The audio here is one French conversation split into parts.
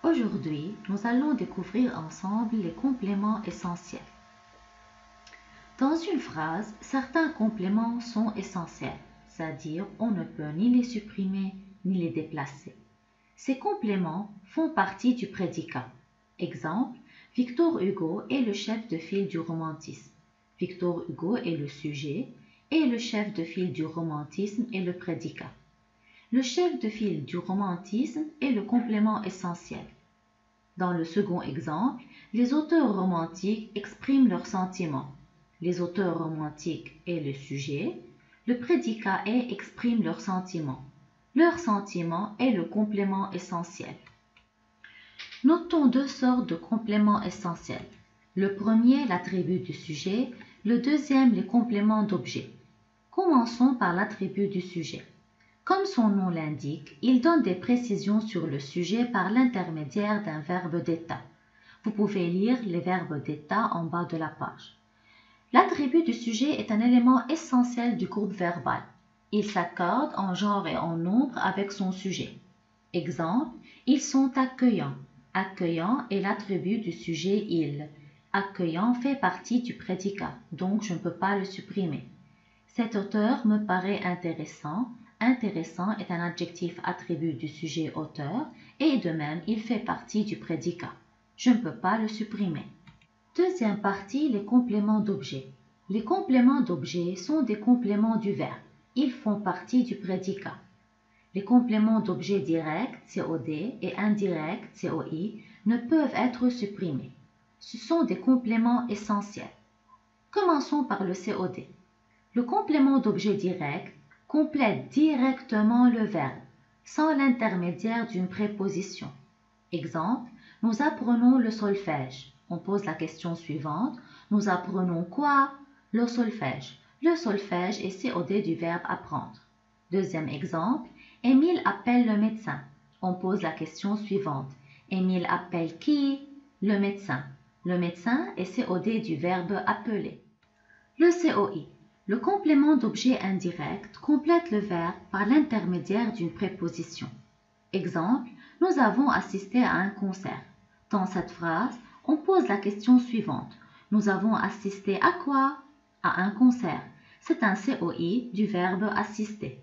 Aujourd'hui, nous allons découvrir ensemble les compléments essentiels. Dans une phrase, certains compléments sont essentiels, c'est-à-dire on ne peut ni les supprimer ni les déplacer. Ces compléments font partie du prédicat. Exemple, Victor Hugo est le chef de file du romantisme. Victor Hugo est le sujet et le chef de file du romantisme est le prédicat. Le chef de file du romantisme est le complément essentiel. Dans le second exemple, les auteurs romantiques expriment leurs sentiments. Les auteurs romantiques est le sujet, le prédicat est exprime leurs sentiments. Leur sentiment est le complément essentiel. Notons deux sortes de compléments essentiels. Le premier, l'attribut du sujet, le deuxième, les compléments d'objet. Commençons par l'attribut du sujet. Comme son nom l'indique, il donne des précisions sur le sujet par l'intermédiaire d'un verbe d'état. Vous pouvez lire les verbes d'état en bas de la page. L'attribut du sujet est un élément essentiel du groupe verbal. Il s'accorde en genre et en nombre avec son sujet. Exemple, ils sont accueillants. Accueillant est l'attribut du sujet il. Accueillant fait partie du prédicat, donc je ne peux pas le supprimer. Cet auteur me paraît intéressant. Intéressant est un adjectif attribut du sujet auteur et de même il fait partie du prédicat. Je ne peux pas le supprimer. Deuxième partie, les compléments d'objet. Les compléments d'objet sont des compléments du verbe. Ils font partie du prédicat. Les compléments d'objet direct, COD, et indirect, COI, ne peuvent être supprimés. Ce sont des compléments essentiels. Commençons par le COD. Le complément d'objet direct complète directement le verbe, sans l'intermédiaire d'une préposition. Exemple, nous apprenons le solfège. On pose la question suivante. Nous apprenons quoi? Le solfège. Le solfège est COD du verbe apprendre. Deuxième exemple, Émile appelle le médecin. On pose la question suivante. Émile appelle qui? Le médecin. Le médecin est COD du verbe appeler. Le COI. Le complément d'objet indirect complète le verbe par l'intermédiaire d'une préposition. Exemple, nous avons assisté à un concert. Dans cette phrase, on pose la question suivante. Nous avons assisté à quoi? À un concert. C'est un COI du verbe assister.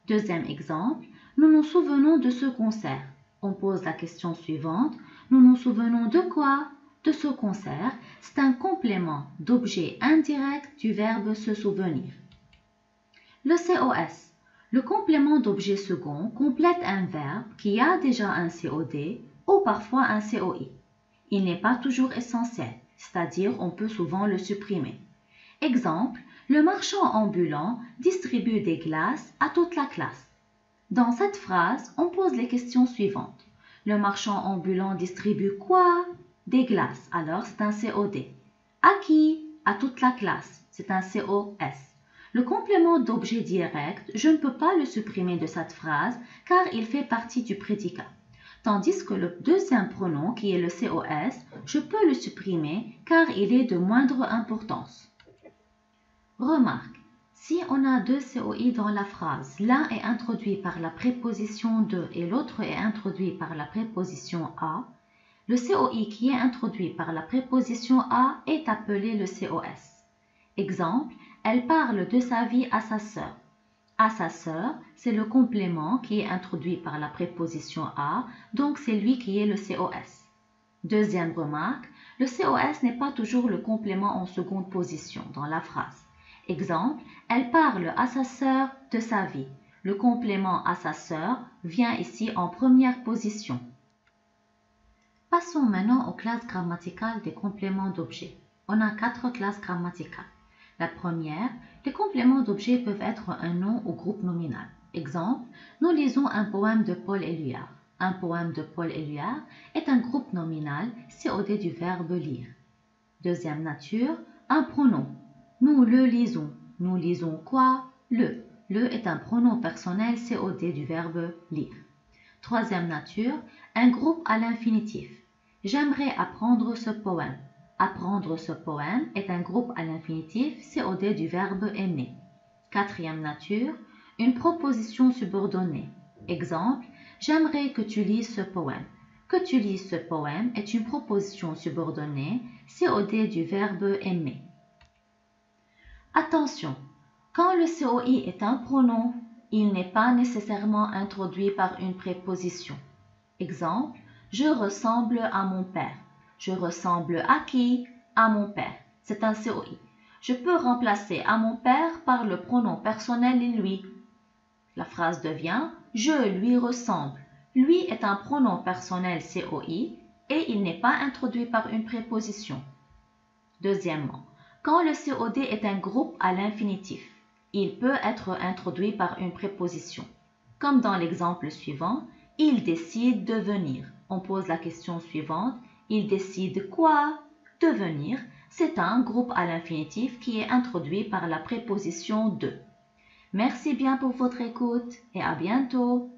Deuxième exemple, nous nous souvenons de ce concert. On pose la question suivante. Nous nous souvenons de quoi? De ce concert. C'est un complément d'objet indirect du verbe se souvenir. Le COS. Le complément d'objet second complète un verbe qui a déjà un COD ou parfois un COI. Il n'est pas toujours essentiel, c'est-à-dire on peut souvent le supprimer. Exemple, le marchand ambulant distribue des glaces à toute la classe. Dans cette phrase, on pose les questions suivantes. Le marchand ambulant distribue quoi? Des glaces, alors c'est un COD. À qui? À toute la classe, c'est un COS. Le complément d'objet direct, je ne peux pas le supprimer de cette phrase car il fait partie du prédicat. Tandis que le deuxième pronom, qui est le COS, je peux le supprimer car il est de moindre importance. Remarque, si on a deux COI dans la phrase, l'un est introduit par la préposition de et l'autre est introduit par la préposition à, le COI qui est introduit par la préposition à est appelé le COS. Exemple, elle parle de sa vie à sa sœur. À sa sœur, c'est le complément qui est introduit par la préposition à, donc c'est lui qui est le COS. Deuxième remarque, le COS n'est pas toujours le complément en seconde position dans la phrase. Exemple, elle parle à sa sœur de sa vie. Le complément à sa sœur vient ici en première position. Passons maintenant aux classes grammaticales des compléments d'objet. On a 4 classes grammaticales. La première, les compléments d'objet peuvent être un nom ou groupe nominal. Exemple, nous lisons un poème de Paul Éluard. Un poème de Paul Éluard est un groupe nominal COD du verbe lire. Deuxième nature, un pronom. Nous le lisons. Nous lisons quoi? Le. Le est un pronom personnel COD du verbe lire. Troisième nature, un groupe à l'infinitif. J'aimerais apprendre ce poème. Apprendre ce poème est un groupe à l'infinitif COD du verbe aimer. Quatrième nature, une proposition subordonnée. Exemple, j'aimerais que tu lises ce poème. que tu lises ce poème est une proposition subordonnée COD du verbe aimer. Attention, quand le COI est un pronom, il n'est pas nécessairement introduit par une préposition. Exemple, je ressemble à mon père. Je ressemble à qui? À mon père. C'est un COI. Je peux remplacer à mon père par le pronom personnel lui. La phrase devient je lui ressemble. Lui est un pronom personnel COI et il n'est pas introduit par une préposition. Deuxièmement, quand le COD est un groupe à l'infinitif, il peut être introduit par une préposition. Comme dans l'exemple suivant, il décide de venir. On pose la question suivante, il décide quoi? De venir. C'est un groupe à l'infinitif qui est introduit par la préposition de. Merci bien pour votre écoute et à bientôt.